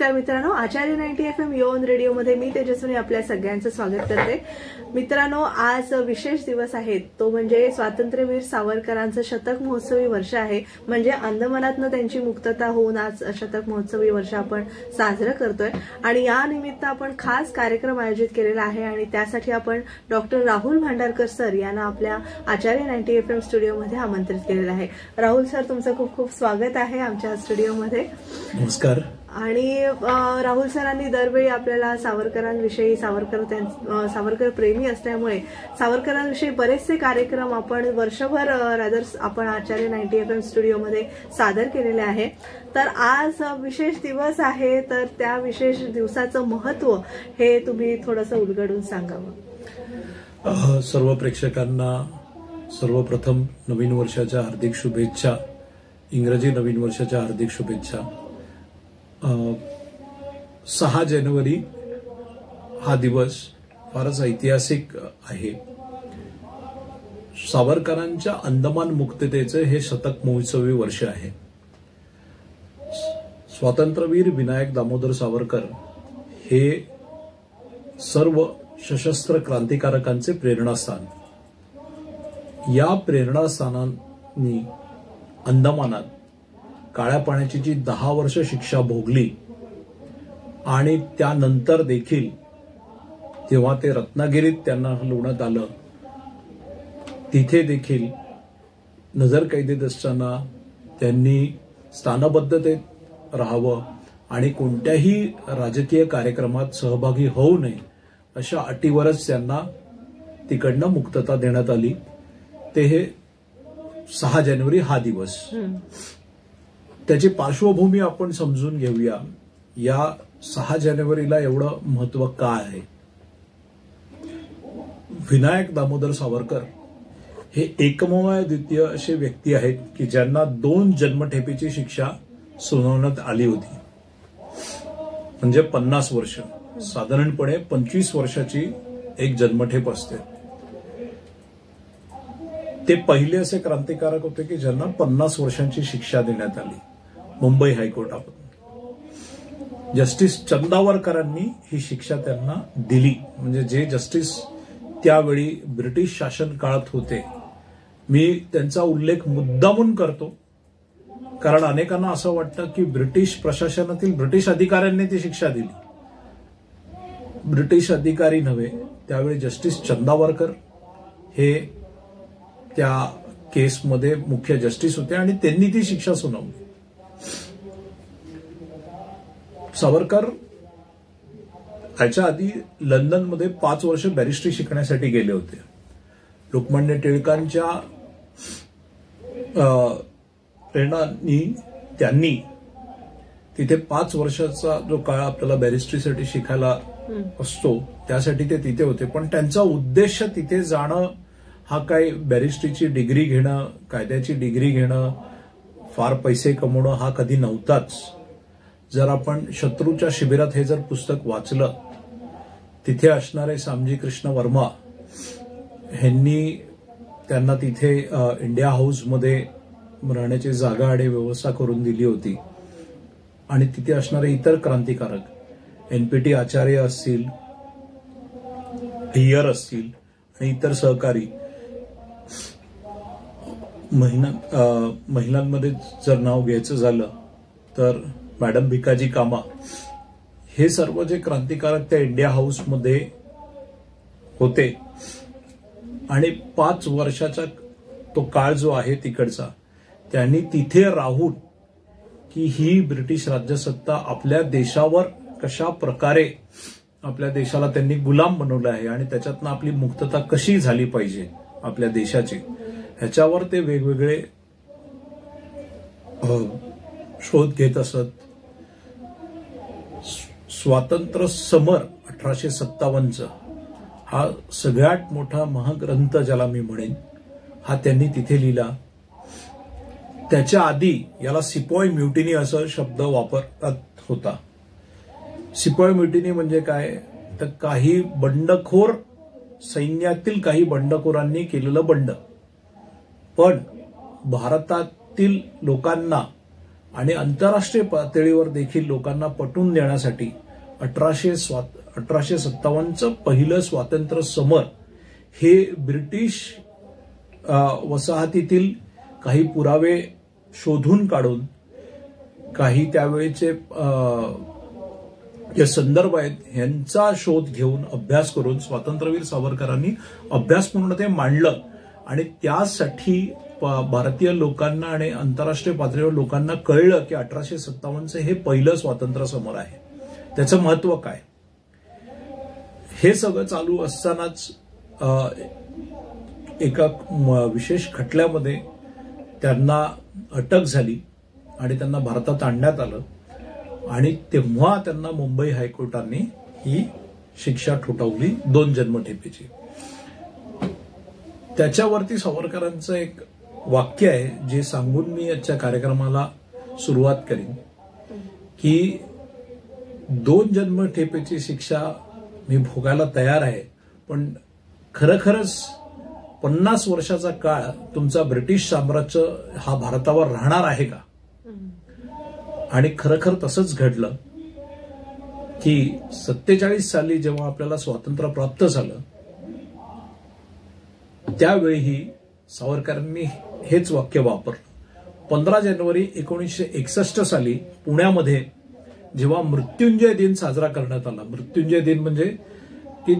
नमस्कार मित्रांनो, आचार्य 90 FM योन रेडिओ मध्ये मी तेजस्विनी आपल्या सगळ्यांचं स्वागत करते। मित्रांनो, आज विशेष दिवस आहे, तो म्हणजे स्वातंत्र्यवीर सावरकरांचं शतक महोत्सवी वर्ष आहे। म्हणजे अंदमानातनं त्यांची मुक्तता होऊन आज शतक महोत्सवी वर्ष आपण साजरं करतोय आणि या निमित्त आपण खास कार्यक्रम आयोजित केलेला आहे आणि त्यासाठी आपण डॉक्टर राहुल भांडारकर सर यांना आपल्या आचार्य 90 FM स्टुडिओमध्ये आमंत्रित केलेलं आहे। राहुल सर, तुमचं खूप खूप स्वागत आहे आमच्या स्टुडिओमध्ये। नमस्कार। आणि राहुल सरांनी दरवेळी आपल्याला सावरकरांविषयी, सावरकर प्रेमी असल्यामुळे सावरकरांविषयी बरेचसे कार्यक्रम आपण वर्षभर आपण आचार्य 90 FM स्टुडिओमध्ये सादर केलेले आहे। तर आज विशेष दिवस आहे, तर त्या विशेष दिवसाचं महत्त्व हे तुम्ही थोडंसं उलगडून सांगावं। सर्व प्रेक्षकांना सर्वप्रथम नवीन वर्षाच्या हार्दिक शुभेच्छा, इंग्रजी नवीन वर्षाच्या हार्दिक शुभेच्छा। 6 जानेवारी हा दिवस फारच ऐतिहासिक आहे। सावरकरांच्या अंदमान मुक्ततेचे हे शतक महोत्सवी वर्ष आहे। स्वातंत्र्यवीर विनायक दामोदर सावरकर हे सर्व सशस्त्र क्रांतिकारकांचे प्रेरणास्थान। या प्रेरणास्थानांनी अंदमानात काळ्या पाण्याची जी 10 वर्ष शिक्षा भोगली आणि त्यानंतर देखील जेव्हा ते रत्नागिरीत त्यांना हलवण्यात आलं, तिथे देखील नजरकैदेत असताना त्यांनी स्थानबद्धतेत राहावं आणि कोणत्याही राजकीय कार्यक्रमात सहभागी होऊ नये अशा अटीवरच त्यांना तिकडनं मुक्तता देण्यात आली। ते हे 6 जानेवारी हा दिवस। त्याची पार्श्वभूमी आपण समजून घेऊया। या 6 जानेवारीला एवढं महत्व का आहे? विनायक दामोदर सावरकर हे एकमेवाद्वितीय असे व्यक्ती आहेत की ज्यांना 2 जन्मठेपेची शिक्षा सुनावण्यात आली होती। म्हणजे 50 वर्ष, साधारणपणे 25 वर्षाची एक जन्मठेप असते। ते पहिले असे क्रांतिकारक होते की ज्यांना 50 वर्षांची शिक्षा देण्यात आली मुंबई हायकोर्टातून। जस्टिस चंदावरकरांनी ही शिक्षा त्यांना दिली। म्हणजे जे जस्टिस त्यावेळी ब्रिटिश शासन काळात होते, मी त्यांचा उल्लेख मुद्दामून करतो कारण अनेकांना असं वाटतं की ब्रिटिश प्रशासनातील ब्रिटिश अधिकाऱ्यांनी ती शिक्षा दिली। ब्रिटिश अधिकारी नव्हे, त्यावेळी जस्टिस चंदावरकर हे त्या केसमध्ये मुख्य जस्टिस होते आणि त्यांनी ती शिक्षा सुनावली। सावरकर याच्या आधी लंडनमध्ये 5 वर्ष बॅरिस्ट्री शिकण्यासाठी गेले होते। लोकमान्य टिळकांच्या प्रेरणांनी त्यांनी तिथे 5 वर्षाचा जो काळ आपल्याला बॅरिस्ट्रीसाठी शिकायला असतो त्यासाठी ते तिथे होते। पण त्यांचा उद्देश तिथे जाणं हा काय बॅरिस्ट्रीची डिग्री घेणं, कायद्याची डिग्री घेणं, फार पैसे कमवणं हा कधी नव्हताच। जर आपण शत्रूच्या शिबिरात हे जर पुस्तक वाचलं, तिथे असणारे सामजी कृष्ण वर्मा यांनी त्यांना तिथे इंडिया हाऊसमध्ये राहण्याची जागा आणि व्यवस्था करून दिली होती आणि तिथे असणारे इतर क्रांतिकारक NPT आचार्य असतील, अय्यर असतील आणि इतर सहकारी, महिलांमध्ये जर नाव घ्यायचं झालं तर मॅडम भिकाजी कामा, हे सर्व जे क्रांतिकारक त्या इंडिया हाऊसमध्ये होते आणि 5 वर्षाचा तो काळ जो आहे तिकडचा, त्यांनी तिथे राहून की ही ब्रिटिश राज्यसत्ता आपल्या देशावर कशा प्रकारे आपल्या देशाला त्यांनी गुलाम बनवलं आहे आणि त्याच्यातनं आपली मुक्तता कशी झाली पाहिजे आपल्या देशाची, ह्याच्यावर ते वेगवेगळे शोध घेत असत। स्वातंत्र्य समर 1857 हा सगळ्यात मोठा महाग्रंथ ज्याला मी म्हणेन, हा त्यांनी तिथे लिहिला। त्याच्या आधी याला सिपॉय म्युटिनी असा शब्द वापरतात होता। सिपॉय म्युटिनी म्हणजे काय, तर काही बंडखोर सैन्यातील काही बंडखोरांनी केलेलं बंड, पण भारतातील लोकांना आणि आंतरराष्ट्रीय पातळीवर देखील लोकांना पटवून देण्यासाठी 1857चं पहिलं स्वातंत्र्य समर हे ब्रिटिश वसाहतीतील काही पुरावे शोधून काढून, काही त्यावेळेचे जे संदर्भ आहेत ह्यांचा शोध घेऊन अभ्यास करून स्वातंत्र्यवीर सावरकरांनी अभ्यासपूर्ण ते मांडलं. आणि त्यासाठी भारतीय लोकांना आणि आंतरराष्ट्रीय पातळीवर लोकांना कळलं की 1857चं हे पहिलं स्वातंत्र्य समर आहे, त्याचं महत्व काय. हे सगळं चालू असतानाच एका विशेष खटल्यामध्ये त्यांना अटक झाली आणि त्यांना भारतात आणण्यात आलं. आणि तेव्हा त्यांना मुंबई हायकोर्टाने ही शिक्षा ठोठावली 2 जन्मठेपेची. त्याच्यावरती सावरकरांचं एक वाक्य आहे जे सांगून मी आजच्या कार्यक्रमाला सुरुवात करीन की 2 जन्मठेपेची शिक्षा मी भोगायला तयार आहे, पण खरंखरच 50 वर्षाचा काळ तुमचा ब्रिटिश साम्राज्य हा भारतावर राहणार आहे का. आणि खरखर तसंच घडलं की 47 साली जेव्हा आपल्याला स्वातंत्र्य प्राप्त झालं त्यावेळीही सावरकरांनी हेच वाक्य वापरलं. 15 जानेवारी 1961 साली पुण्यामध्ये जेव्हा मृत्युंजय दिन साजरा करण्यात आला, मृत्युंजय दिन म्हणजे की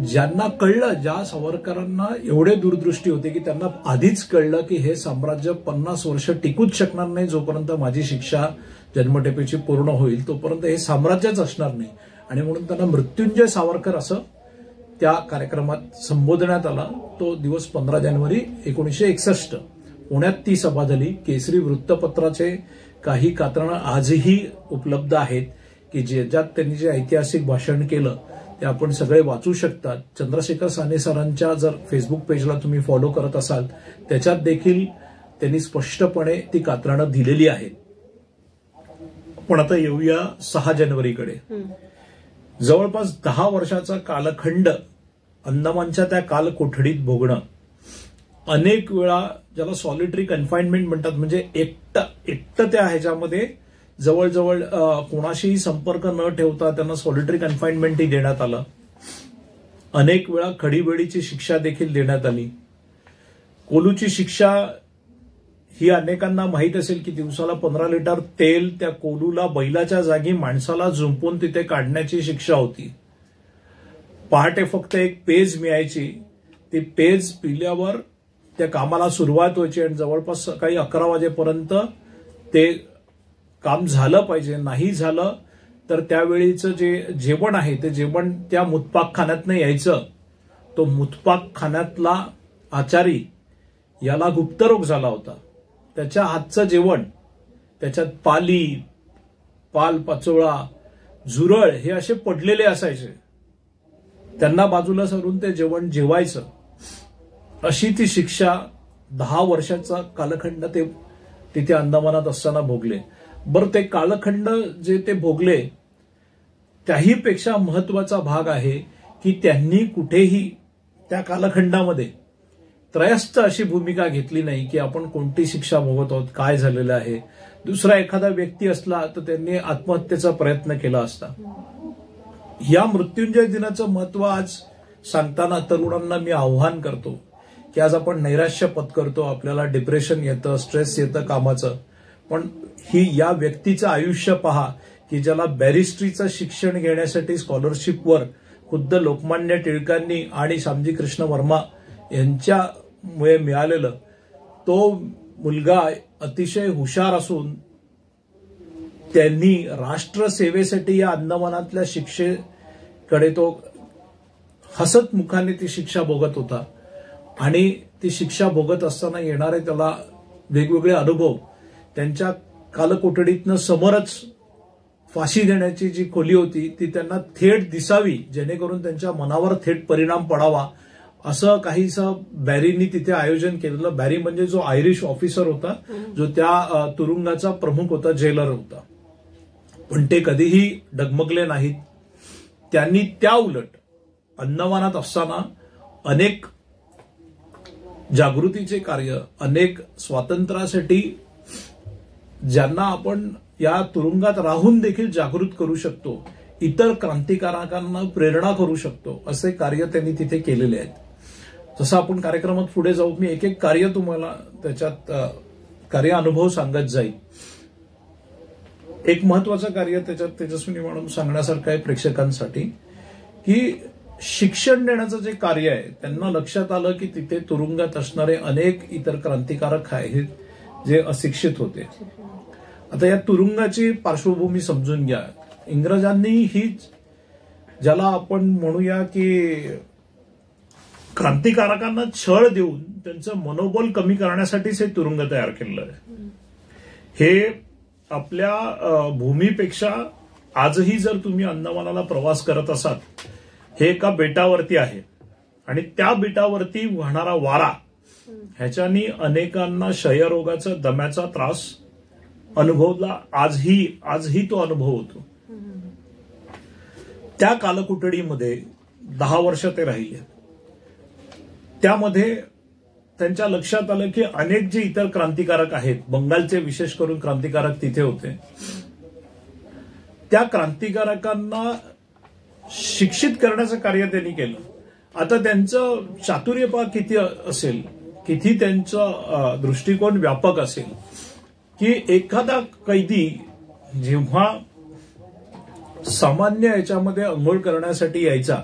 ज्यांना कळलं, ज्या सावरकरांना एवढे दूरदृष्टी होते की त्यांना आधीच कळलं की हे साम्राज्य 50 वर्ष टिकूच शकणार नाही, जोपर्यंत माझी शिक्षा जन्मठेपेची पूर्ण होईल तोपर्यंत हे साम्राज्यच असणार नाही. आणि म्हणून त्यांना मृत्युंजय सावरकर असं त्या कार्यक्रमात संबोधण्यात आला. तो दिवस 15 जानेवारी 1961. पुण्यात ती सभा झाली. केसरी वृत्तपत्राचे काही कात्रणं आजही उपलब्ध आहेत की ज्याच्यात त्यांनी जे ऐतिहासिक भाषण केलं ते आपण सगळे वाचू शकतात. चंद्रशेखर साने सरांच्या जर फेसबुक पेजला तुम्ही फॉलो करत असाल त्याच्यात देखील त्यांनी स्पष्टपणे ती कात्रणं दिलेली आहेत. पण आता येऊया 6 जानेवारीकडे. जवळपास 10 वर्षाचा कालखंड अंदमानच्या त्या कालकोठडीत भोगणं, अनेक वेळा ज्याला सॉलिटरी कन्फाइनमेंट म्हणतात, म्हणजे एकटं त्या ह्याच्यामध्ये जवळजवळ कोणाशीही संपर्क न ठेवता त्यांना सॉलिटरी कन्फाइनमेंटही देण्यात आलं. अनेक वेळा खडीबेडीची शिक्षा देखील देण्यात आली. कोलूची शिक्षा ही अनेकांना माहीत असेल की दिवसाला 15 लिटर तेल त्या कोलूला बैलाच्या जागी माणसाला झुंपून तिथे काढण्याची शिक्षा होती. पहाटे फक्त एक पेज मिळायची, ती पेज पिल्यावर त्या कामाला सुरुवात व्हायची आणि जवळपास सकाळी 11 वाजेपर्यंत ते काम झालं पाहिजे. नाही झालं तर त्यावेळीचं जे जेवण आहे ते जेवण त्या मुतपाकखान्यातनं यायचं. तो मुतपाकखान्यातला आचारी याला गुप्तरोग झाला होता. त्याच्या हातचं जेवण, त्याच्यात पाली, पाचोळा, झुरळ हे असे पडलेले असायचे. त्यांना बाजूला सरून ते जेवण जेवायचं. अशी ती शिक्षा 10 वर्षाचा कालखंड ते तिथे अंदमानात असताना भोगले. बरं, ते कालखंड जे ते भोगले त्याही पेक्षा महत्वाचा भाग आहे की त्यांनी कुठेही त्या कालखंडामध्ये त्रयस्थ अशी भूमिका घेतली नाही की आपण कोणती शिक्षा भोगत आहोत, काय झालेलं आहे. दुसरा एखादा व्यक्ती असला तर त्यांनी आत्महत्येचा प्रयत्न केला असता. या मृत्युंजय दिनाचं महत्व आज सांगताना तरुणांना मी आव्हान करतो की आज आपण नैराश्य पत्करतो, आपल्याला डिप्रेशन येतं, स्ट्रेस येतं कामाचं, पण ही या व्यक्तीचं आयुष्य पहा की ज्याला बॅरिस्ट्रीचं शिक्षण घेण्यासाठी स्कॉलरशिपवर खुद्द लोकमान्य टिळकांनी आणि श्यामजी कृष्ण वर्मा यांच्यामुळे मिळालेलं. तो मुलगा अतिशय हुशार असून त्यांनी राष्ट्रसेवेसाठी या अंदमानातल्या शिक्षेकडे तो हसत मुखाने ती शिक्षा भोगत होता. आणि ती शिक्षा भोगत असताना येणारे त्याला वेगवेगळे अनुभव, त्यांच्या कालकोठडीतनं समोरच फाशी देण्याची जी खोली होती ती त्यांना थेट दिसावी, जेणेकरून त्यांच्या मनावर थेट परिणाम पडावा, असं काहीसं बॅरींनी तिथे आयोजन केलेलं. बॅरी म्हणजे जो आयरिश ऑफिसर होता, जो त्या तुरुंगाचा प्रमुख होता, जेलर होता. पण ते कधीही डगमगले नाहीत. त्यांनी त्या उलट अंदमानात असताना अनेक जागृतीचे कार्य, अनेक स्वातंत्र्यासाठी ज्यांना आपण या तुरुंगात राहून देखील जागृत करू शकतो, इतर क्रांतिकारकांना प्रेरणा करू शकतो, असे कार्य त्यांनी तिथे केलेले आहेत. जसं आपण कार्यक्रमात पुढे जाऊ, मी एक एक कार्य तुम्हाला त्याच्यात कार्य अनुभव सांगत जाईल. एक महत्वाचं कार्य त्याच्यात तेजस्विनी म्हणून सांगण्यासारखं आहे प्रेक्षकांसाठी, की शिक्षण देण्याचं जे कार्य आहे, त्यांना लक्षात आलं की तिथे तुरुंगात असणारे अनेक इतर क्रांतिकारक आहेत जे अशिक्षित होते. आता या तुरुंगाची पार्श्वभूमी समजून घ्या. इंग्रजांनी ही, ज्याला आपण म्हणूया की क्रांतिकारकांना छळ देऊन त्यांचं मनोबल कमी करण्यासाठीच हे तुरुंग तयार केलेलं आहे. हे आपल्या भूमीपेक्षा आजही जर तुम्ही अंदमानाला प्रवास करत असाल, हे एका बेटावरती आहे आणि त्या बेटावरती वाहणारा वारा ह्याच्यानी अनेकांना क्षयरोगाचा, दम्याचा त्रास अनुभवला. आजही तो अनुभव होतो. त्या कालकुटडीमध्ये 10 वर्ष ते राहिले. त्यामध्ये त्यांच्या लक्षात आलं की अनेक जे इतर क्रांतिकारक आहेत, बंगालचे विशेष करून क्रांतिकारक तिथे होते, त्या क्रांतिकारकांना शिक्षित करण्याचं कार्य त्यांनी केलं. आता त्यांचं चातुर्य किती असेल, किती त्यांचा दृष्टिकोन व्यापक असेल, की एखादा कैदी जेव्हा सामान्य याच्यामध्ये अंघोळ करण्यासाठी यायचा,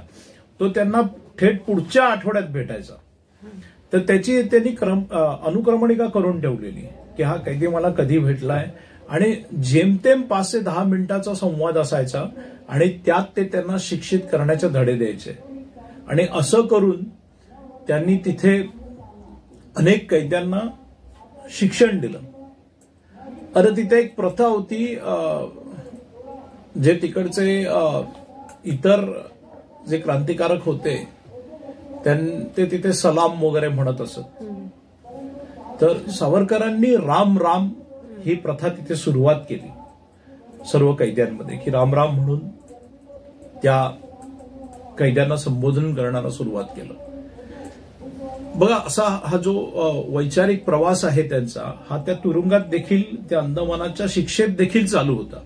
तो त्यांना थेट पुढच्या आठवड्यात भेटायचा. तर त्याची त्यांनी अनुक्रमणिका करून ठेवलेली की हा कैदी मला कधी भेटलाय, आणि जेमतेम 5 ते 10 मिनिटाचा संवाद असायचा आणि त्यात ते त्यांना शिक्षित करण्याचे धडे द्यायचे. आणि असं करून त्यांनी तिथे अनेक कैद्यांना शिक्षण दिलं. अरे तिथे एक प्रथा होती, जे तिकडचे इतर जे क्रांतिकारक होते ते तिथे सलाम वगैरे म्हणत असत. तर सावरकरांनी राम राम ही प्रथा तिथे सुरुवात केली सर्व कैद्यांमध्ये, की राम राम म्हणून त्या कैद्यांना संबोधन करण्याला सुरुवात केलं. बघा, असा हा जो वैचारिक प्रवास आहे त्यांचा, हा त्या तुरुंगात देखील, त्या अंदमानाच्या शिक्षेत देखील चालू होता.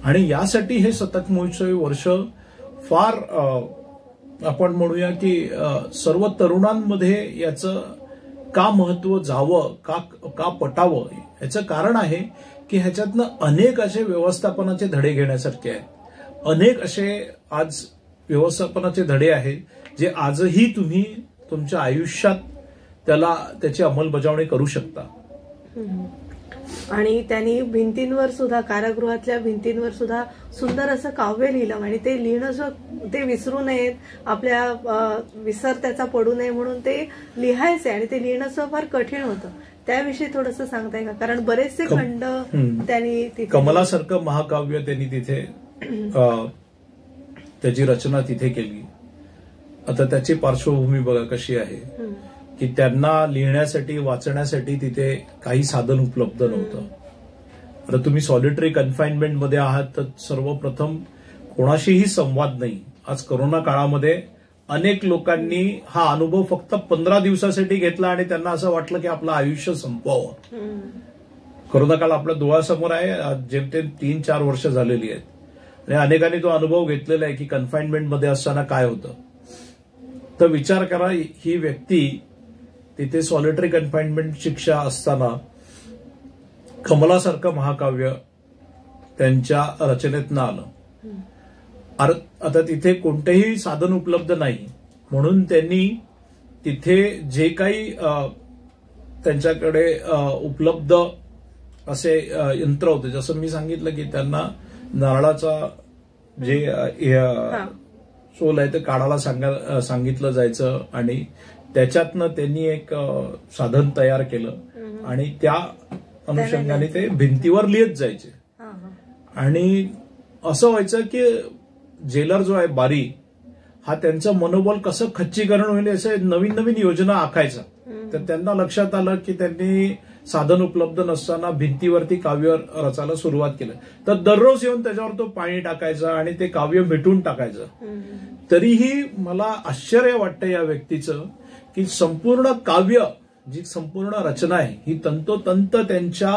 आणि यासाठी हे शतक महोत्सवी वर्ष फार आपण म्हणूया की सर्व तरुणांमध्ये याचं का महत्व जावं, का पटावं, याचं कारण आहे की ह्याच्यातनं अनेक असे व्यवस्थापनाचे धडे घेण्यासारखे आहेत. अनेक असे आज व्यवस्थापनाचे धडे आहेत जे आजही तुम्ही तुमच्या आयुष्यात त्याची अंमलबजावणी करू शकता. आणि त्यांनी भिंतींवर सुद्धा, कारागृहातल्या भिंतींवर सुद्धा सुंदर असं काव्य लिहिलं. आणि ते लिहिणं ते विसरू नयेत, आपल्या विसर त्याचा पडू नये म्हणून ते लिहायचे. आणि ते लिहिणं फार कठीण होतं. त्याविषयी थोडंसं सांगताय का? कारण बरेचसे खंड त्यांनी, कमलासारखं महाकाव्य त्यांनी तिथे त्याची रचना तिथे केली. आता त्याची पार्श्वभूमी बघा कशी आहे, की त्यांना लिहिण्यासाठी, वाचण्यासाठी तिथे काही साधन उपलब्ध नव्हतं. आता तुम्ही सॉलिटरी कन्फाइनमेंट मध्ये आहात, तर सर्वप्रथम कोणाशीही संवाद नाही. आज कोरोना काळामध्ये अनेक लोकांनी हा अनुभव फक्त 15 दिवसासाठी घेतला आणि त्यांना असं वाटलं की आपलं आयुष्य संपवावं. कोरोना काळ आपल्या डोळ्यासमोर आहे, जेमतेम 3-4 वर्ष झालेली आहेत. आणि अनेकांनी तो अनुभव घेतलेला आहे की कन्फाइनमेंटमध्ये असताना काय होतं. तर विचार करा, ही व्यक्ती तिथे सॉलिटरी कन्फाइनमेंट शिक्षा असताना कमलासारखं महाकाव्य त्यांच्या रचनेतनं आलं. आता तिथे कोणतेही साधन उपलब्ध नाही, म्हणून त्यांनी तिथे जे काही त्यांच्याकडे उपलब्ध असे यंत्र होते, जसं मी सांगितलं की त्यांना नारळाचा जे सोल आहे ते काढायला सांगितलं जायचं, आणि त्याच्यातनं त्यांनी एक साधन तयार केलं आणि त्या अनुषंगाने ते भिंतीवर लिहित जायचे. आणि असं व्हायचं की जेलर जो आहे बारी, हा त्यांचं मनोबल कसं खच्चीकरण होईल असे नवीन नवीन योजना आखायचा. तर त्यांना लक्षात आलं की त्यांनी साधन उपलब्ध नसताना भिंतीवरती काव्य रचायला सुरुवात केलं. तर दररोज येऊन त्याच्यावर तो पाणी टाकायचं आणि ते काव्य मिटून टाकायचं. तरीही मला आश्चर्य वाटतं या व्यक्तीचं की संपूर्ण काव्य, जी संपूर्ण रचना आहे, ही तंतोतंत त्यांच्या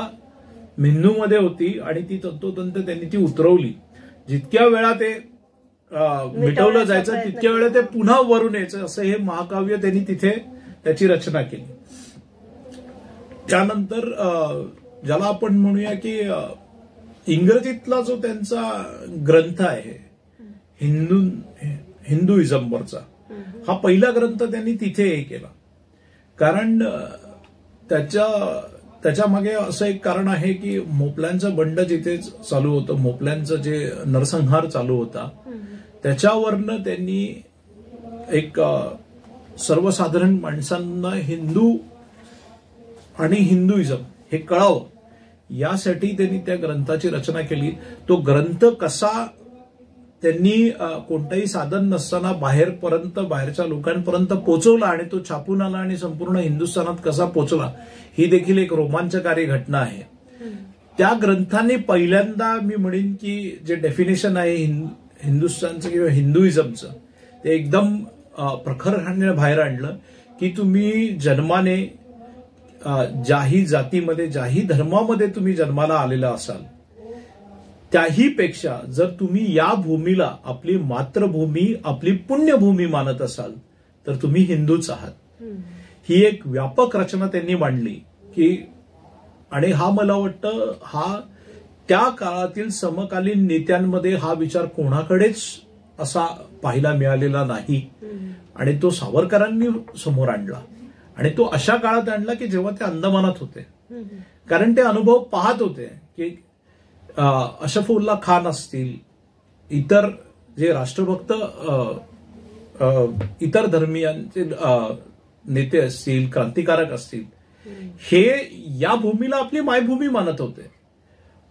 मेंदूमध्ये होती आणि ती तंतोतंत त्यांनी ती उतरवली. जितक्या वेळा ते मिटवलं जायचं तितक्या वेळा ते पुन्हा वरून यायचं, असं हे महाकाव्य त्यांनी तिथे त्याची रचना केली. त्यानंतर ज्याला आपण म्हणूया की इंग्रजीतला जो त्यांचा ग्रंथ आहे हिंदुइझमवरचा, हा पहिला ग्रंथ त्यांनी तिथे हे केला. कारण त्याच्या मागे असं एक कारण आहे की मोपल्यांचं बंड जिथे चालू होतं, मोपल्यांचं जे नरसंहार चालू होता, त्याच्यावरनं त्यांनी एक सर्वसाधारण माणसांना हिंदू आणि हिंदुइझम हे कळावं यासाठी त्यांनी त्या ग्रंथाची रचना केली. तो ग्रंथ कसा त्यांनी कोणतंही साधन नसताना बाहेरच्या लोकांपर्यंत पोहोचवला आणि तो छापून आला आणि संपूर्ण हिंदुस्थानात कसा पोहोचला, ही देखील एक रोमांचकारी घटना आहे. त्या ग्रंथाने पहिल्यांदा मी म्हणेन की जे डेफिनेशन आहे हिंदुस्थानचं किंवा हिंदुइझमचं, ते एकदम प्रखरपणे बाहेर आणलं की तुम्ही जन्माने ज्याही जातीमध्ये ज्याही धर्मामध्ये तुम्ही जन्माला आलेला असाल, त्याही पेक्षा जर तुम्ही या भूमीला आपली मातृभूमी आपली पुण्यभूमी मानत असाल तर तुम्ही हिंदूच आहात. ही एक व्यापक रचना त्यांनी मांडली की, आणि हा मला वाटतं हा त्या काळातील समकालीन नेत्यांमध्ये हा विचार कोणाकडेच असा पाहायला मिळालेला नाही आणि तो सावरकरांनी समोर आणला. आणि तो अशा काळात आणला की जेव्हा ते अंदमानात होते, कारण ते अनुभव पाहत होते की अशफउल्ला खान असतील, इतर जे राष्ट्रभक्त इतर धर्मीयांचे नेते असतील, क्रांतिकारक असतील, हे या भूमीला आपली मायभूमी मानत होते.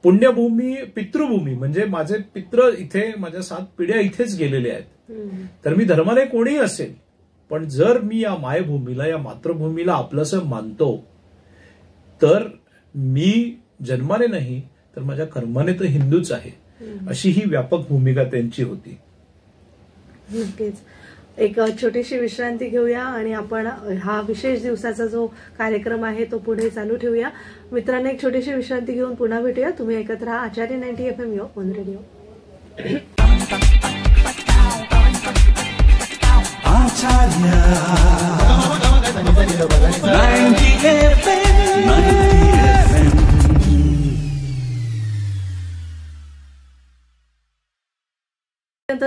पुण्यभूमी, पितृभूमी, म्हणजे माझे पित्र इथे, माझ्या 7 पिढ्या इथेच गेलेल्या आहेत, तर मी धर्माने कोणीही असेल, पण जर मी या मायभूमीला या मातृभूमीला आपलंसं मानतो तर मी जन्माने नाही तर माझ्या कर्माने तर हिंदूच आहे, अशी ही व्यापक भूमिका त्यांची होती. नक्कीच. एक छोटीशी विश्रांती घेऊया आणि आपण हा विशेष दिवसाचा जो कार्यक्रम आहे तो पुढे चालू ठेवूया. मित्रांनो, एक छोटीशी विश्रांती घेऊन पुन्हा भेटूया. तुम्ही ऐकत राहा आचार्य 90 FM ऑन रेडिओ.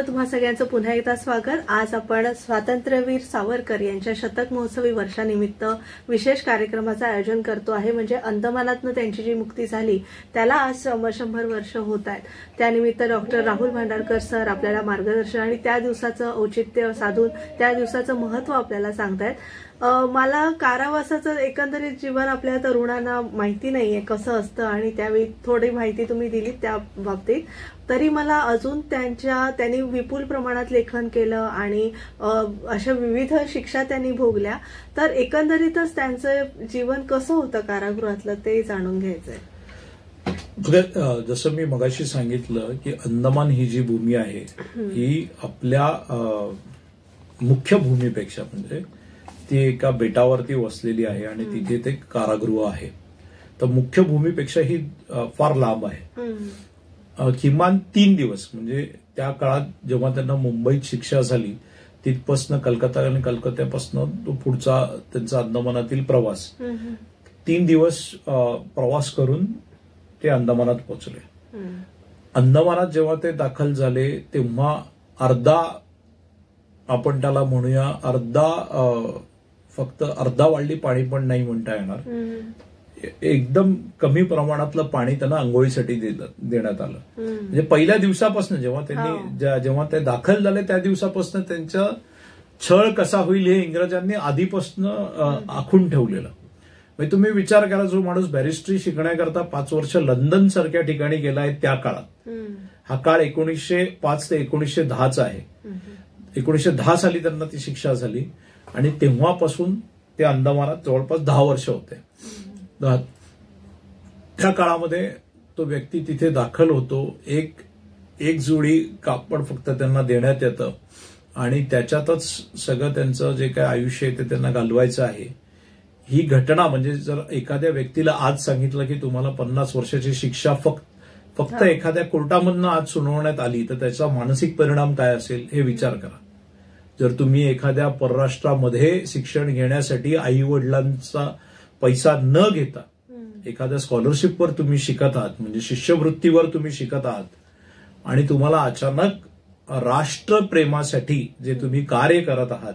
तुम्हा सगळ्यांचं पुन्हा एकदा स्वागत. आज आपण स्वातंत्र्यवीर सावरकर यांच्या शतक महोत्सवी वर्षानिमित्त विशेष कार्यक्रमाचं आयोजन करतो आहे. म्हणजे अंदमानातनं त्यांची जी मुक्ती झाली त्याला आज 100 वर्ष होत आहेत. त्यानिमित्त डॉक्टर राहुल भांडारकर सर आपल्याला मार्गदर्शन आणि त्या दिवसाचं औचित्य साधून त्या दिवसाचं महत्व आपल्याला सांगतायत. मला कारावासाचं एकंदरीत जीवन आपल्या तरुणांना माहिती नाहीये कसं असतं आणि त्यावेळी थोडी माहिती तुम्ही दिली त्या बाबतीत. तरी मला अजून त्यांनी विपुल प्रमाणात लेखन केलं आणि अशा विविध शिक्षा त्यांनी भोगल्या. तर एकंदरीतच त्यांचं जीवन कसं होतं कारागृहातलं ते जाणून घ्यायचंय. जसं मी मगाशी सांगितलं की अंदमान ही जी भूमी आहे ही आपल्या मुख्य भूमीपेक्षा, म्हणजे ती एका बेटावरती वसलेली आहे आणि तिथे ते कारागृह आहे, तर मुख्य भूमीपेक्षा ही फार लांब आहे. किमान 3 दिवस, म्हणजे त्या काळात जेव्हा त्यांना मुंबईत शिक्षा झाली तिथपासनं कलकत्ता आणि कलकत्त्यापासनं तो पुढचा त्यांचा अंदमानातील प्रवास, 3 दिवस प्रवास करून ते अंदमानात पोहोचले. अंदमानात जेव्हा ते दाखल झाले तेव्हा आपण त्याला म्हणूया फक्त अर्धा वाढली पाणी पण नाही म्हणता येणार, एकदम कमी प्रमाणातलं पाणी त्यांना आंघोळीसाठी देण्यात आलं. म्हणजे पहिल्या दिवसापासून जेव्हा ते दाखल झाले त्या दिवसापासून त्यांचा छळ कसा होईल हे इंग्रजांनी आधीपासून आखून ठेवलेलं. म्हणजे तुम्ही विचार करा, जो माणूस बॅरिस्ट्री शिकण्याकरता 5 वर्ष लंडन सारख्या ठिकाणी गेला आहे त्या काळात, हा काळ 1905 ते 1910चा आहे. 1910 साली त्यांना ती शिक्षा झाली आणि तेव्हापासून ते अंदमानात जवळपास 10 वर्ष होते. त्या काळामध्ये तो व्यक्ती तिथे दाखल होतो. एक जोडी कापड फक्त त्यांना देण्यात येतं आणि त्याच्यातच सगळं त्यांचं जे काय आयुष्य आहे ते त्यांना घालवायचं आहे. ही घटना म्हणजे जर एखाद्या व्यक्तीला आज सांगितलं की तुम्हाला 50 वर्षाची शिक्षा फक्त एखाद्या कोर्टामधनं आज सुनावण्यात आली तर त्याचा मानसिक परिणाम काय असेल हे विचार करा. जर तुम्ही एखाद्या परराष्ट्रामध्ये शिक्षण घेण्यासाठी आई वडिलांचा पैसा न घेता एखाद्या स्कॉलरशिपवर तुम्ही शिकत आहात, म्हणजे शिष्यवृत्तीवर तुम्ही शिकत आहात, आणि तुम्हाला अचानक राष्ट्रप्रेमासाठी जे तुम्ही कार्य करत आहात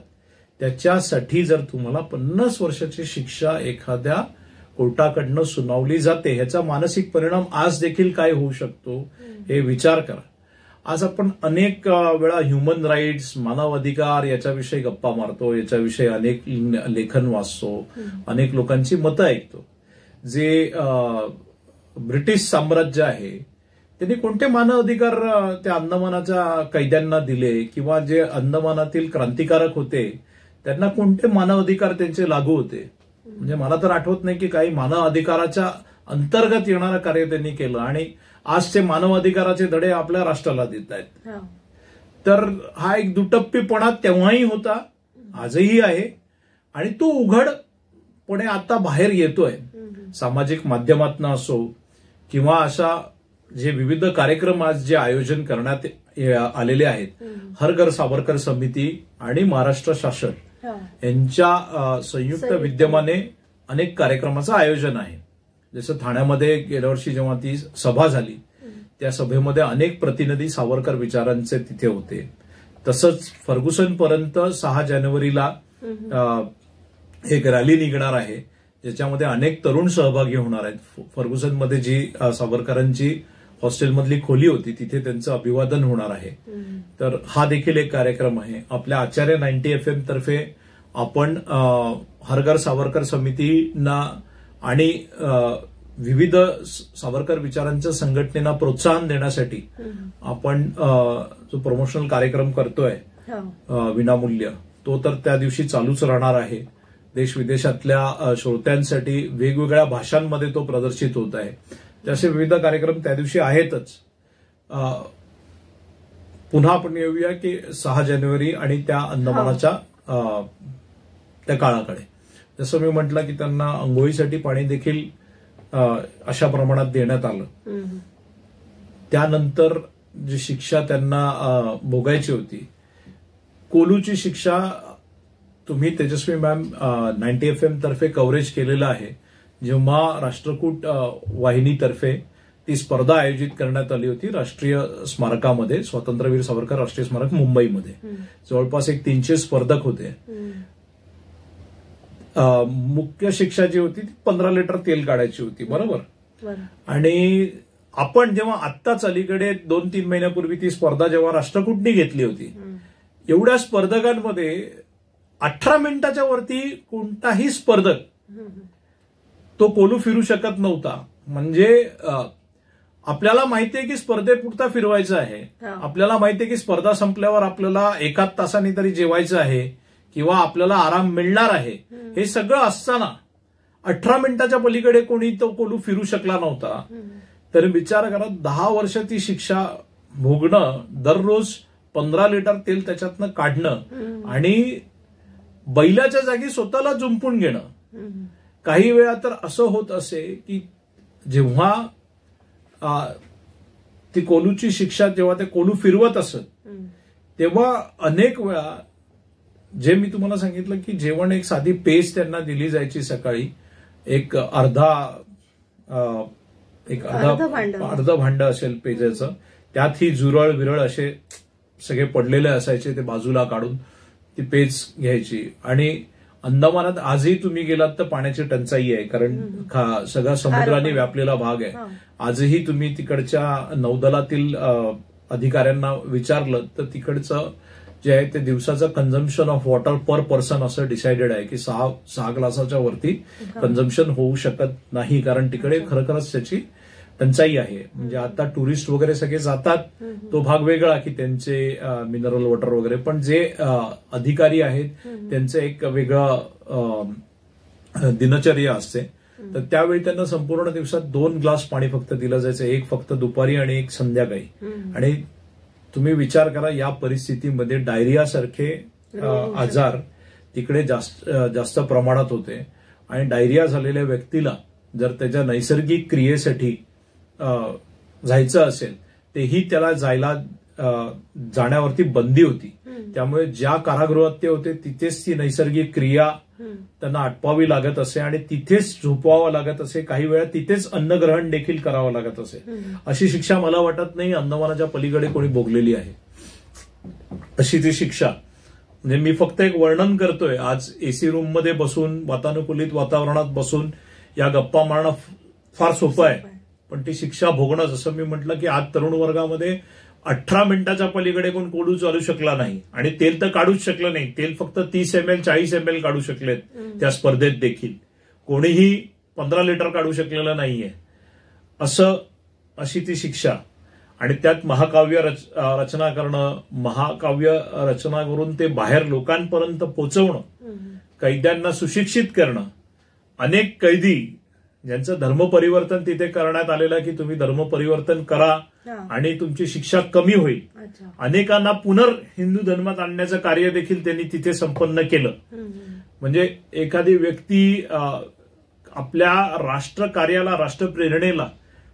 त्याच्यासाठी जर तुम्हाला 50 वर्षाची शिक्षा एखाद्या कोर्टाकडनं सुनावली जाते, ह्याचा मानसिक परिणाम आज देखील काय होऊ शकतो हे विचार करा. आज आपण अनेक वेळा ह्युमन राईट्स, मानव अधिकार याच्याविषयी गप्पा मारतो, याच्याविषयी अनेक लेखन वाचतो, अनेक लोकांची मतं ऐकतो. जे ब्रिटिश साम्राज्य आहे त्यांनी कोणते मानव अधिकार त्या अंदमानाच्या कैद्यांना दिले, किंवा जे अंदमानातील क्रांतिकारक होते त्यांना कोणते मानव अधिकार त्यांचे लागू होते. म्हणजे मला तर आठवत नाही की काही मानव अधिकाराच्या अंतर्गत येणारं कार्य त्यांनी केलं, आणि आज ते मानव अधिकाराचे धडे आपल्या राष्ट्राला देत आहेत. तर हा एक दुटप्पीपणा तेव्हाही होता, आजही आहे, आणि तो उघडपणे आता बाहेर येतोय. सामाजिक माध्यमातून असो किंवा अशा जे विविध कार्यक्रम आज जे आयोजन करण्यात आलेले आहेत, हर घर सावरकर समिती आणि महाराष्ट्र शासन यांच्या संयुक्त विद्यमाने अनेक कार्यक्रमाचं आयोजन आहे. जसं ठाण्यामध्ये गेल्या वर्षी जेव्हा ती सभा झाली त्या सभेमध्ये अनेक प्रतिनिधी सावरकर विचारांचे तिथे होते. तसंच फर्ग्युसन पर्यंत 6 जानेवारीला एक रॅली निघणार आहे ज्याच्यामध्ये अनेक तरुण सहभागी होणार आहेत. फर्ग्युसनमध्ये जी सावरकरांची हॉस्टेलमधली खोली होती तिथे त्यांचं अभिवादन होणार आहे. तर हा देखील एक कार्यक्रम आहे. आपल्या आचार्य 90 FM तर्फे आपण हर घर सावरकर समितीना आणि विविध सावरकर विचारांच्या संघटनेला प्रोत्साहन देण्यासाठी आपण जो प्रमोशनल कार्यक्रम करतोय विनामूल्य, तो तर त्या दिवशी चालूच राहणार आहे. देश विदेशातल्या श्रोत्यांसाठी वेगवेगळ्या भाषांमध्ये तो प्रदर्शित होत आहे. असे विविध कार्यक्रम त्या दिवशी आहेतच. पुन्हा आपण येऊया की 6 जानेवारी आणि त्या अंदमानाच्या त्या काळाकडे. जसं मी म्हटलं की त्यांना अंघोळीसाठी पाणी देखील अशा प्रमाणात देण्यात आलं. त्यानंतर जी शिक्षा त्यांना भोगायची होती, कोलूची शिक्षा, तुम्ही तेजस्वी मॅम 90 FM तर्फे कव्हरेज केलेलं आहे. जेव्हा राष्ट्रकूट वाहिनीतर्फे ती स्पर्धा आयोजित करण्यात आली होती राष्ट्रीय स्मारकामध्ये, स्वातंत्र्यवीर सावरकर राष्ट्रीय स्मारक मुंबईमध्ये, जवळपास एक 300 स्पर्धक होते. मुख्य शिक्षा जी होती ती 15 लिटर तेल काढायची होती, बरोबर. आणि आपण जेव्हा आत्ताच अलीकडे 2-3 महिन्यापूर्वी ती स्पर्धा जेव्हा राष्ट्रकूटनी घेतली होती, एवढ्या स्पर्धकांमध्ये 18 मिनिटाच्या वरती कोणताही स्पर्धक तो कोलू फिरू शकत नव्हता. म्हणजे आपल्याला माहितीये की स्पर्धेपुरता फिरवायचं आहे, आपल्याला माहितीये की स्पर्धा संपल्यावर आपल्याला 1 तासाने तरी जेवायचं आहे किंवा आपल्याला आराम मिळणार आहे, हे सगळं असताना 18 मिनिटाच्या पलीकडे कोणी तो कोलू फिरू शकला नव्हता. तर विचार करा, 10 वर्ष ती शिक्षा भोगणं, दररोज 15 लिटर तेल त्याच्यातनं काढणं आणि बैलाच्या जागी स्वतःला जुंपून घेणं. काही वेळा तर असं होत असे की जेव्हा ती कोलूची शिक्षा, जेव्हा ते कोलू फिरवत असत तेव्हा अनेक वेळा, जे मी तुम्हाला सांगितलं की जेवण, एक साधी पेज त्यांना दिली जायची सकाळी, एक अर्ध भांड असेल पेजाचं, त्यात ही जुरळ विरळ असे सगळे पडलेले असायचे, ते बाजूला काढून ती पेज घ्यायची. आणि अंदमानात आजही तुम्ही गेलात तर पाण्याची टंचाई आहे, कारण सगळा समुद्राने व्यापलेला भाग आहे. आजही तुम्ही तिकडच्या नौदलातील अधिकाऱ्यांना विचारलं तर तिकडचं जे आहे ते दिवसाचं consumption of water per person असं डिसाइडेड आहे की 6 ग्लासाच्या वरती कन्झम्पशन होऊ शकत नाही, कारण तिकडे खरोखरच त्याची टंचाई आहे. म्हणजे आता टुरिस्ट वगैरे सगळे जातात, तो भाग वेगळा की त्यांचे मिनरल वॉटर वगैरे, पण जे अधिकारी आहेत त्यांचं एक वेगळं दिनचर्या असते. तर त्यावेळी त्यांना संपूर्ण दिवसात 2 ग्लास पाणी फक्त दिलं जायचं, एक फक्त दुपारी आणि एक संध्याकाळी. आणि तुम्ही विचार करा, या परिस्थितीमध्ये डायरिया सारखे आजार तिकडे जास्त प्रमाणात होते. आणि डायरिया झालेल्या व्यक्तीला जर त्याच्या नैसर्गिक क्रियेसाठी जायचं असेल तेही त्याला जाण्यावरती बंदी होती. त्यामुळे ज्या कारागृहात ते होते तिथेच ती नैसर्गिक क्रिया त्यांना आटपावी लागत असे आणि तिथेच झोपवावं लागत असे. काही वेळा तिथेच अन्नग्रहण देखील करावं लागत असे. अशी शिक्षा मला वाटत नाही अंदमानाच्या पलीकडे कोणी भोगलेली आहे. अशी ती शिक्षा म्हणजे मी फक्त एक वर्णन करतोय. आज एसी रूम मध्ये बसून वातानुकूलित वातावरणात बसून या गप्पा मारणं फार सोपं आहे, पण ती शिक्षा भोगणं, जसं मी म्हटलं की आज तरुण वर्गामध्ये 18 मिनिटाच्या पलीकडे कोण कोडू चालू शकला नाही आणि तेल तर काढूच शकलं नाही. तेल फक्त 30 ml 40 ml काढू शकलेत त्या स्पर्धेत देखील. कोणीही 15 लिटर काढू शकलेलं नाहीये. अशी ती शिक्षा. आणि त्यात महाकाव्य रचना करणं, महाकाव्य रचना करून ते बाहेर लोकांपर्यंत पोहोचवणं, कैद्यांना सुशिक्षित करणं. अनेक कैदी ज्यांचं धर्मपरिवर्तन तिथे करण्यात आलेलं की तुम्ही धर्मपरिवर्तन करा आणि तुमची शिक्षा कमी होईल. अनेकांना हिंदू धर्मात आणण्याचं कार्य देखील त्यांनी तिथे संपन्न केलं. म्हणजे एखादी व्यक्ती आपल्या राष्ट्रकार्याला, राष्ट्रप्रेरणेला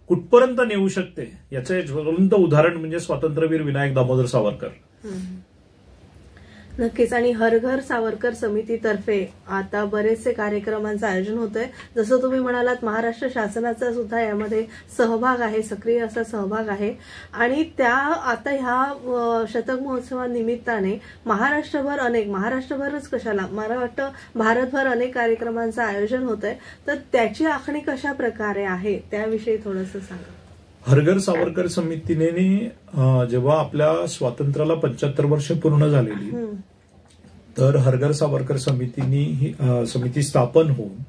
कुठपर्यंत नेऊ शकते याचं एक ज्वलंत उदाहरण म्हणजे स्वातंत्र्यवीर विनायक दामोदर सावरकर. नक्कीच. आणि हर घर सावरकर समितीतर्फे आता बरेचसे कार्यक्रमांचं आयोजन होतंय. जसं तुम्ही म्हणालात महाराष्ट्र शासनाचा सुद्धा यामध्ये सहभाग आहे, सक्रिय असा सहभाग आहे. आणि आता ह्या शतक महोत्सवानिमित्ताने महाराष्ट्रभरच कशाला, मला वाटतं भारतभर अनेक कार्यक्रमांचं आयोजन होतंय. तर त्याची आखणी कशा प्रकारे आहे त्याविषयी थोडंसं सांगा. हरघर सावरकर समितीने जेव्हा आपल्या स्वातंत्र्याला 75 वर्ष पूर्ण झालेली तर हरघर सावरकर समिती स्थापन होऊन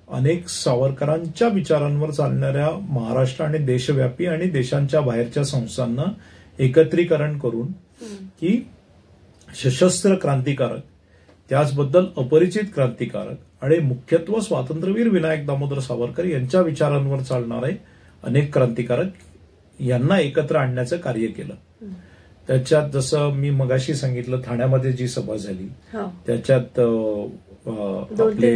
अनेक सावरकरांच्या विचारांवर चालणाऱ्या महाराष्ट्र आणि देशव्यापी आणि देशांच्या बाहेरच्या संस्थांना एकत्रीकरण करून की सशस्त्र क्रांतिकारक, त्याचबद्दल अपरिचित क्रांतिकारक आणि मुख्यत्व स्वातंत्र्यवीर विनायक दामोदर सावरकर यांच्या विचारांवर चालणारे अनेक क्रांतिकारक यांना एकत्र आणण्याचं कार्य केलं. त्याच्यात जसं मी मगाशी सांगितलं ठाण्यामध्ये जी सभा झाली त्याच्यात आपले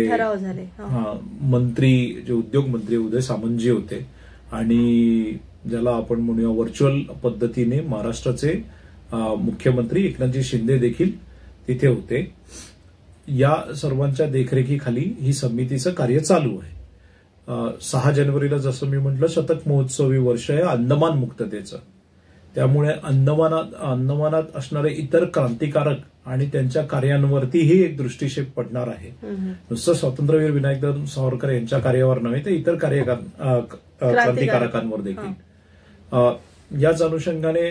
मंत्री, जे उद्योग मंत्री उदय सामंतजी होते आणि ज्याला आपण म्हणूया व्हर्च्युअल पद्धतीने महाराष्ट्राचे मुख्यमंत्री एकनाथजी शिंदे देखील तिथे होते. या सर्वांच्या देखरेखीखाली ही समितीचं कार्य चालू आहे. 6 जानेवारीला जसं मी म्हटलं शतक महोत्सवी वर्ष आहे अंदमान मुक्ततेचं. त्यामुळे अंदमानात असणारे इतर क्रांतिकारक आणि त्यांच्या कार्यांवरतीही एक दृष्टिक्षेप पडणार आहे. नुसतं स्वातंत्र्यवीर विनायक सावरकर यांच्या कार्यावर नव्हे तर इतर क्रांतिकारकांवर देखील. याच अनुषंगाने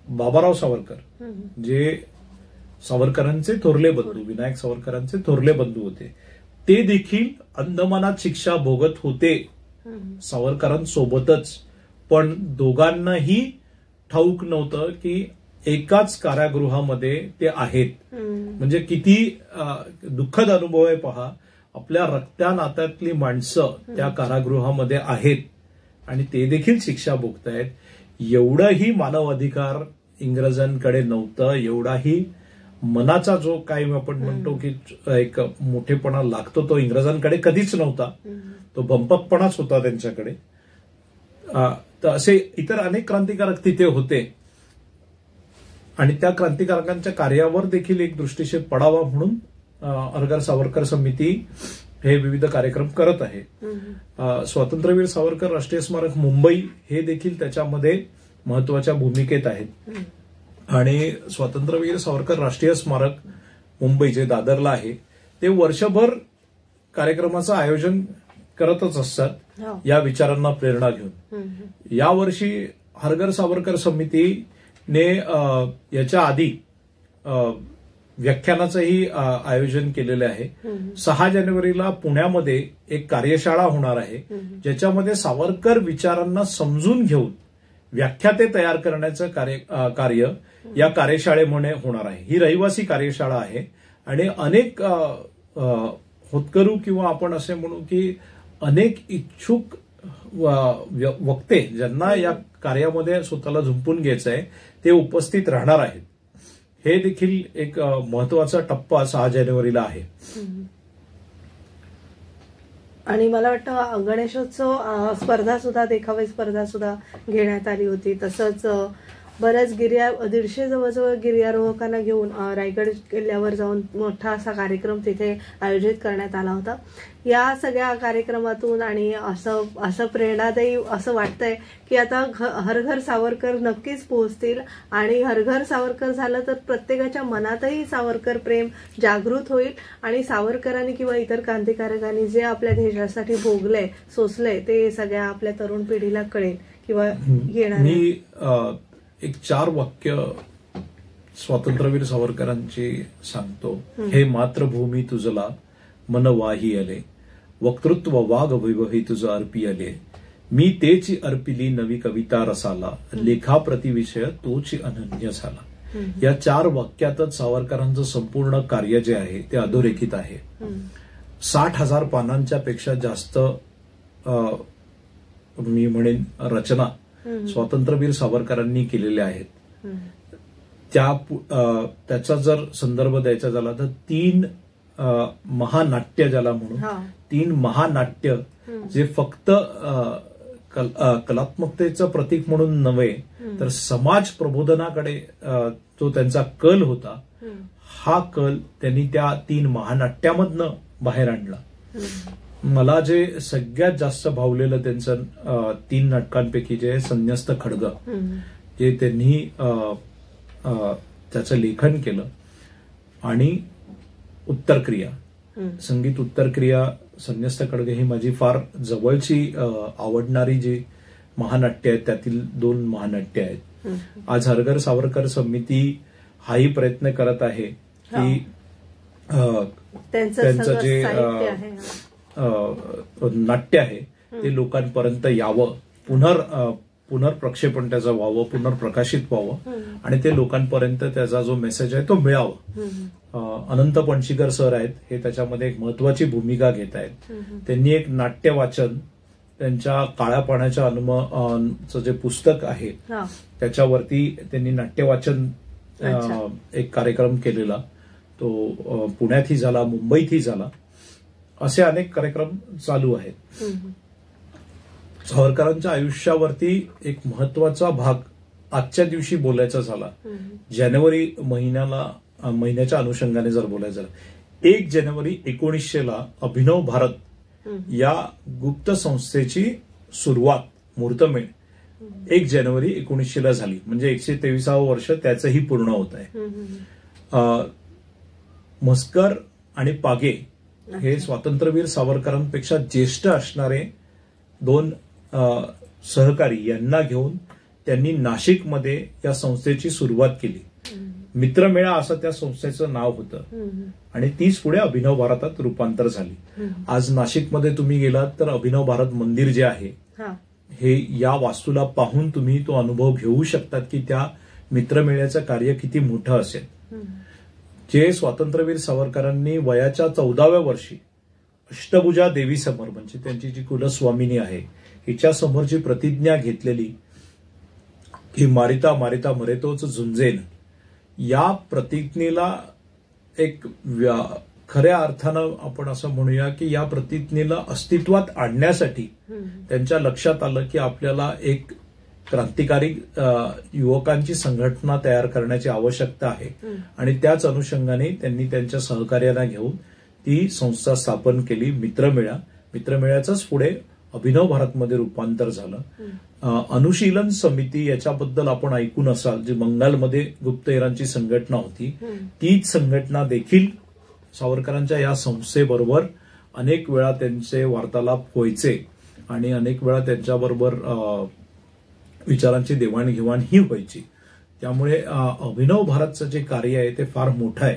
बाबाराव सावरकर जे सावरकरांचे थोरले बंधू, विनायक सावरकरांचे थोरले बंधू होते, ते देखील अंदमानात शिक्षा भोगत होते सावरकरांसोबतच. पण दोघांनाही ठाऊक नव्हतं की एकाच कारागृहामध्ये ते आहेत. म्हणजे किती दुःखद अनुभव आहे पहा. आपल्या रक्त्या नात्यातली माणसं त्या कारागृहामध्ये आहेत आणि ते देखील शिक्षा भोगतायत. एवढंही मानव अधिकार इंग्रजांकडे नव्हतं, एवढाही मनाचा जो काय आपण म्हणतो की एक मोठेपणा लागतो तो इंग्रजांकडे कधीच नव्हता. तो बंपकपणाच होता त्यांच्याकडे. तर असे इतर अनेक क्रांतिकारक तिथे होते आणि त्या क्रांतिकारकांच्या कार्यावर देखील एक दृष्टिक्षेप पडावा म्हणून हरघर सावरकर समिती हे विविध कार्यक्रम करत आहे. स्वातंत्र्यवीर सावरकर राष्ट्रीय स्मारक मुंबई हे देखील त्याच्यामध्ये महत्वाच्या भूमिकेत आहेत. आणि स्वातंत्र्यवीर सावरकर राष्ट्रीय स्मारक मुंबई जे दादरला आहे ते वर्षभर कार्यक्रमाचं आयोजन करतच असतात या विचारांना प्रेरणा घेऊन. यावर्षी हरघर सावरकर समितीने याच्या आधी व्याख्यानाचंही आयोजन केलेलं आहे. 6 जानेवारीला पुण्यामध्ये एक कार्यशाळा होणार आहे ज्याच्यामध्ये सावरकर विचारांना समजून घेऊन व्याख्याते तयार करण्याचं कार्य या कार्यशाळेमुळे होणार आहे. ही रहिवासी कार्यशाळा आहे आणि अनेक होतकरू किंवा आपण असे म्हणू की अनेक इच्छुक वक्ते ज्यांना या कार्यामध्ये स्वतःला झुंपून घ्यायचं आहे ते उपस्थित राहणार आहेत. हे देखील एक महत्वाचा टप्पा 6 जानेवारीला आहे. आणि मला वाटतं गणेशोत्सव स्पर्धा सुद्धा, देखावे स्पर्धा सुद्धा घेण्यात आली होती. तसंच बऱ्याच 150 जवळजवळ गिर्यारोहकांना घेऊन रायगड किल्ल्यावर जाऊन मोठा असा कार्यक्रम तिथे आयोजित करण्यात आला होता. या सगळ्या कार्यक्रमातून आणि असं प्रेरणादायी असं वाटतंय की आता हर घर सावरकर नक्कीच पोहोचतील आणि हर घर सावरकर झालं तर प्रत्येकाच्या मनातही सावरकर प्रेम जागृत होईल आणि सावरकरांनी किंवा इतर क्रांतिकारकांनी जे आपल्या देशासाठी भोगलंय, सोसलंय ते सगळ्या आपल्या तरुण पिढीला कळेल किंवा येणार. एक 4 वाक्य स्वातंत्र्यवीर सावरकरांची सांगतो. हे मातृभूमी तुझला मन वाही आले, वक्तृत्व वाघ वैभवी तुझ अर्पी आले, मी तेची अर्पिली नवी कविता रसाला, लेखा प्रतिविषय तोची अनन्य झाला. या 4 वाक्यातच सावरकरांचं संपूर्ण कार्य जे आहे ते अधोरेखित आहे. 60,000 पानांच्या पेक्षा जास्त मी म्हणेन रचना स्वातंत्र्यवीर सावरकरांनी केलेल्या आहेत. त्याचा जर संदर्भ द्यायचा झाला तर 3 महानाट्य ज्याला म्हणून, 3 महानाट्य जे फक्त कलात्मकतेचं प्रतीक म्हणून नव्हे तर समाज प्रबोधनाकडे जो त्यांचा कल होता, हा कल त्यांनी त्या 3 महानाट्यामधनं बाहेर आणला. मला जे सगळ्यात जास्त भावलेलं त्यांचं 3 नाटकांपैकी जे संन्यस्त खड्ग, जे त्यांनी त्याचं लेखन केलं, आणि उत्तरक्रिया, संगीत उत्तरक्रिया, संन्यस्त खड्ग ही माझी फार जवळची आवडणारी जी महानाट्य आहेत त्यातील 2 महानाट्य आहेत. आज हर घर सावरकर समिती हाही प्रयत्न करत आहे की त्यांचं जे नाट्य आहे ते लोकांपर्यंत यावं, पुनर्प्रक्षेपण त्याचं व्हावं, पुनर्प्रकाशित व्हावं आणि ते लोकांपर्यंत त्याचा जो मेसेज आहे तो मिळावा. अनंत पणशीकर सर आहेत, हे त्याच्यामध्ये एक महत्वाची भूमिका घेत आहेत. त्यांनी एक नाट्य वाचन, त्यांच्या काळ्या पाण्याच्या अनुमचं जे पुस्तक आहे त्याच्यावरती त्यांनी नाट्य वाचन एक कार्यक्रम केलेला. तो पुण्यातही झाला, मुंबईतही झाला. असे अनेक कार्यक्रम चालू आहेत. सावरकरांच्या आयुष्यावरती एक महत्वाचा भाग आजच्या दिवशी बोलायचा झाला, जानेवारी महिन्याच्या अनुषंगाने जर बोलायचं झालं, 1 जानेवारी 1900 अभिनव भारत या गुप्त संस्थेची सुरुवात, मुहूर्तमेढ 1 जानेवारी 1900 झाली. म्हणजे 123वं वर्ष त्याचंही पूर्ण होत आहे. म्हस्कर आणि पागे हे स्वातंत्र्यवीर सावरकरांपेक्षा ज्येष्ठ असणारे 2 सहकारी यांना घेऊन त्यांनी नाशिकमध्ये या संस्थेची सुरुवात केली. मित्रमेळा असं त्या संस्थेचं नाव होतं आणि तीच पुढे अभिनव भारतात रूपांतर झाली. आज नाशिकमध्ये तुम्ही गेलात तर अभिनव भारत मंदिर जे आहे हे या वास्तूला पाहून तुम्ही तो अनुभव घेऊ शकतात की त्या मित्रमेळ्याचं कार्य किती मोठं असेल. जे स्वातंत्र्यवीर सावरकरांनी वयाच्या 14व्या वर्षी अष्टभुजा देवी समोर, म्हणजे त्यांची जी कुलस्वामिनी आहे, हिच्या समोरची प्रतिज्ञा घेतलेली की मारिता मारिता मरेतोच झुंजेन, या प्रतिज्ञेला एक खऱ्या अर्थानं आपण असं म्हणूया की या प्रतिज्ञेला अस्तित्वात आणण्यासाठी त्यांच्या लक्षात आलं की आपल्याला एक क्रांतिकारी युवकांची संघटना तयार करण्याची आवश्यकता आहे आणि त्याच अनुषंगाने त्यांनी त्यांच्या सहकार्याला घेऊन ती संस्था स्थापन केली, मित्रमेळा. मित्रमेळ्याचंच पुढे अभिनव भारतमध्ये रूपांतर झालं. अनुशीलन समिती याच्याबद्दल आपण ऐकून असाल, जी बंगालमध्ये गुप्तहेरांची संघटना होती, तीच संघटना देखील सावरकरांच्या या संस्थेबरोबर अनेक वेळा त्यांचे वार्तालाप व्हायचे आणि अनेक वेळा त्यांच्याबरोबर विचारांची देवाणघेवाण ही व्हायची. त्यामुळे अभिनव भारतचं जे कार्य आहे ते फार मोठं आहे.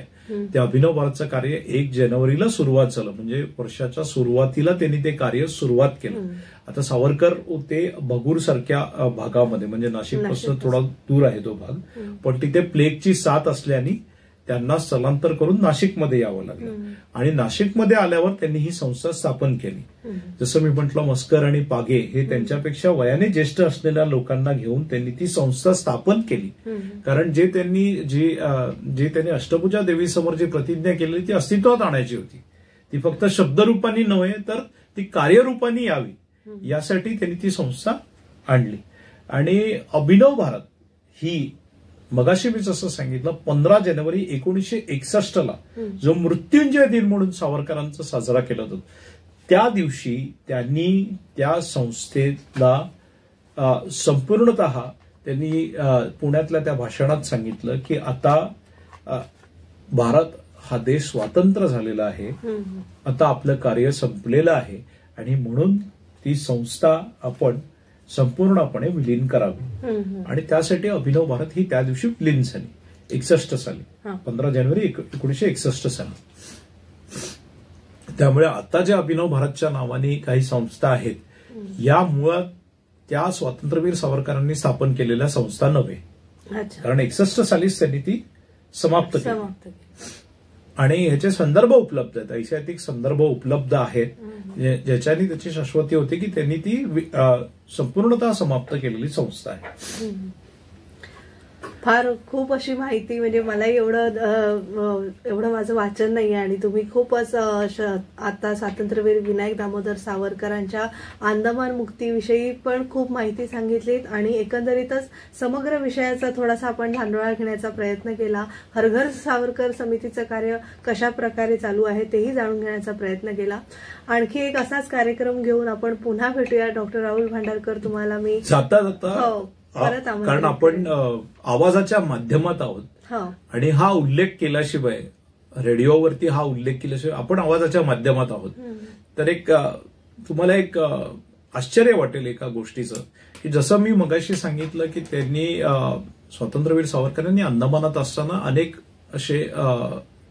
त्या अभिनव भारतचं कार्य 1 जानेवारीला सुरुवात झालं, म्हणजे वर्षाच्या सुरुवातीला त्यांनी ते कार्य सुरुवात केलं. आता सावरकर ते भगूर सारख्या भागामध्ये, म्हणजे नाशिकपासून थोडा दूर आहे तो भाग, पण तिथे प्लेगची साथ असल्याने त्यांना स्थलांतर करून नाशिकमध्ये यावं लागलं आणि नाशिकमध्ये आल्यावर त्यांनी ही संस्था स्थापन केली. जसं मी म्हटलं, म्हस्कर आणि पागे हे त्यांच्यापेक्षा वयाने ज्येष्ठ असलेल्या लोकांना घेऊन त्यांनी ती संस्था स्थापन केली. कारण जे त्यांनी अष्टभुजा देवी समोर जी प्रतिज्ञा केली ती अस्तित्वात आणायची होती. ती फक्त शब्दरूपाने नव्हे तर ती कार्यरूपाने यावी यासाठी त्यांनी ती संस्था आणली. आणि अभिनव भारत ही मगाशी मी जसं सांगितलं 15 जानेवारी 1961 जो मृत्युंजय दिन म्हणून सावरकरांचा साजरा केला जातो, त्या दिवशी त्यांनी त्या संस्थेला संपूर्णतः त्यांनी पुण्यातल्या त्या भाषणात सांगितलं की आता भारत हा देश स्वतंत्र झालेला आहे, आता आपलं कार्य संपलेलं आहे आणि म्हणून ती संस्था आपण संपूर्णपणे विलीन करावी. आणि त्यासाठी अभिनव भारत ही त्या दिवशी विलीन झाली 61 साली, 15 जानेवारी 1961 साली. त्यामुळे आता ज्या अभिनव भारतच्या नावाने काही संस्था आहेत, या मुळात त्या स्वातंत्र्यवीर सावरकरांनी स्थापन केलेल्या संस्था नव्हे, कारण 61 सालीच त्यांनी ती समाप्त केली. आणि ह्याचे संदर्भ उपलब्ध आहेत, ऐतिहासिक संदर्भ उपलब्ध आहेत, ज्याच्याने त्याची शाश्वती होती की त्यांनी ती संपूर्णतः समाप्त केलेली संस्था आहे. फार खूप अशी माहिती, म्हणजे मलाही एवढं माझं वाचन नाही आहे आणि तुम्ही खूपच आता स्वातंत्र्यवीर विनायक दामोदर सावरकरांच्या अंदमान मुक्तीविषयी पण खूप माहिती सांगितलीत आणि एकंदरीतच समग्र विषयाचा थोडासा आपण धांडोळा घेण्याचा प्रयत्न केला. हर घर सावरकर समितीचं कार्य कशा प्रकारे चालू आहे तेही जाणून घेण्याचा प्रयत्न केला. आणखी एक असाच कार्यक्रम घेऊन आपण पुन्हा भेटूया. डॉक्टर राहुल भांडारकर, तुम्हाला मी कारण आपण आवाजाच्या माध्यमात आहोत आणि हा उल्लेख केल्याशिवाय, रेडिओवरती हा उल्लेख केल्याशिवाय आपण आवाजाच्या माध्यमात आहोत. तर तुम्हाला एक आश्चर्य वाटेल एका गोष्टीचं, की जसं मी मगाशी सांगितलं की त्यांनी स्वातंत्र्यवीर सावरकरांनी अंदमानात असताना अनेक असे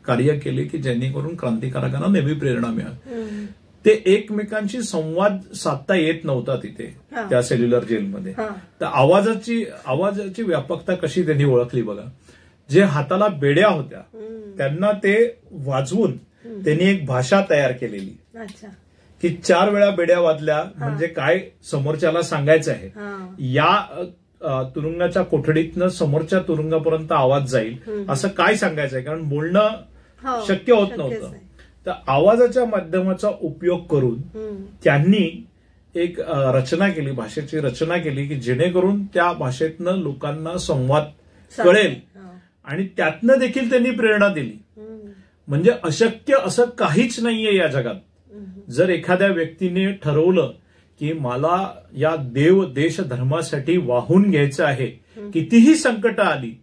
कार्य केले की जेणेकरून क्रांतिकारकांना नेहमी प्रेरणा मिळाली. ते एकमेकांशी संवाद साधता येत नव्हता तिथे त्या सेल्युलर जेलमध्ये. तर आवाजाची व्यापकता कशी त्यांनी ओळखली बघा. जे हाताला बेड्या होत्या त्यांना ते वाजवून त्यांनी एक भाषा तयार केलेली की 4 वेळा बेड्या वाजल्या म्हणजे काय समोरच्याला सांगायचं आहे, या तुरुंगाच्या कोठडीतनं समोरच्या तुरुंगापर्यंत आवाज जाईल असं काय सांगायचंय, कारण बोलणं शक्य होत नव्हतं. तर आवाजाच्या माध्यमाचा उपयोग करून त्यांनी एक रचना केली, भाषेची रचना केली की जेणेकरून त्या भाषेतनं लोकांना संवाद कळेल आणि त्यातनं देखील त्यांनी प्रेरणा दिली. म्हणजे अशक्य असं काहीच नाहीये या जगात. जर एखाद्या व्यक्तीने ठरवलं की मला या देव देश धर्मासाठी वाहून घ्यायचं आहे, कितीही संकट आली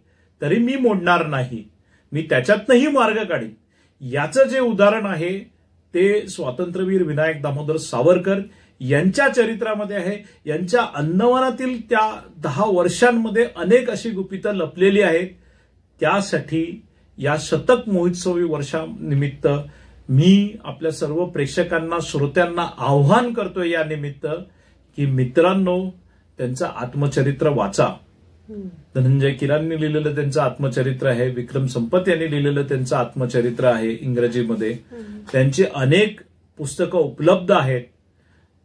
तरी मी मोडणार नाही, मी त्याच्यातनंही मार्ग काढीन, याचं जे उदाहरण आहे ते स्वातंत्र्यवीर विनायक दामोदर सावरकर यांच्या चरित्रामध्ये आहे. यांच्या अंदमानातील त्या 10 वर्षांमध्ये अनेक अशी गुपितं लपलेली आहेत. त्यासाठी या शतक महोत्सवी वर्षानिमित्त मी आपल्या सर्व प्रेक्षकांना, श्रोत्यांना आव्हान करतोय या निमित्त की मित्रांनो, त्यांचं आत्मचरित्र वाचा. धनंजय किरांनी लिहिलेलं त्यांचं आत्मचरित्र आहे, विक्रम संपत यांनी लिहिलेलं त्यांचं आत्मचरित्र आहे इंग्रजीमध्ये. त्यांची अनेक पुस्तकं उपलब्ध आहेत,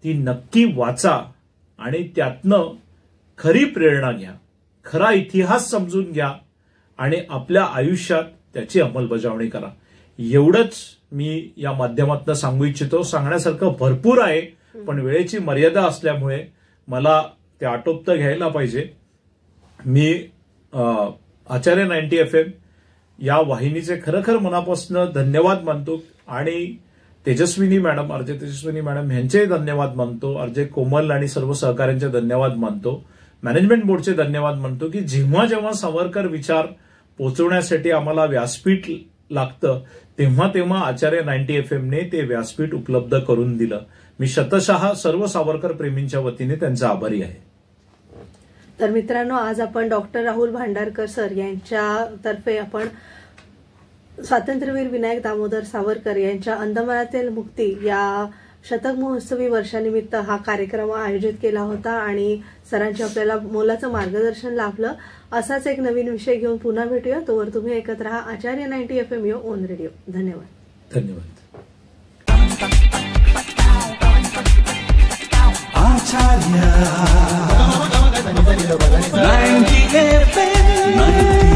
ती नक्की वाचा आणि त्यातनं खरी प्रेरणा घ्या, खरा इतिहास समजून घ्या आणि आपल्या आयुष्यात त्याची अंमलबजावणी करा. एवढंच मी या माध्यमातून सांगू इच्छितो. सांगण्यासारखं भरपूर आहे, पण वेळेची मर्यादा असल्यामुळे मला ते आटोपतं घ्यायला पाहिजे. मी आचार्य 90 FM या वाहिनीचे खरखर मनापासून धन्यवाद मानतो आणि तेजस्विनी मॅडम, अर्जे तेजस्विनी मॅडम यांचे धन्यवाद मानतो, अर्जे कोमल आणि सर्व सहकाऱ्यांचे धन्यवाद मानतो, मॅनेजमेंट बोर्डचे धन्यवाद मानतो की जेव्हा जेव्हा सावरकर विचार पोहोचवण्यासाठी आम्हाला व्यासपीठ लागतं तेव्हा आचार्य 90 FMने ते व्यासपीठ उपलब्ध करून दिलं. मी शतशः सर्व सावरकर प्रेमींच्या वतीने त्यांचा आभारी आहे. तर मित्रांनो, आज आपण डॉक्टर राहुल भांडारकर सर यांच्यातर्फे आपण स्वातंत्र्यवीर विनायक दामोदर सावरकर यांच्या अंदमानातील मुक्ती या शतक महोत्सवी वर्षानिमित्त हा कार्यक्रम आयोजित केला होता आणि सरांचे आपल्याला मोलाचं मार्गदर्शन लाभलं. असाच एक नवीन विषय घेऊन पुन्हा भेटूया. तोवर तुम्ही ऐकत रहा आचार्य 90 FM यो ओन रेडिओ. धन्यवाद. धन्यवाद. आचार्य 90 FM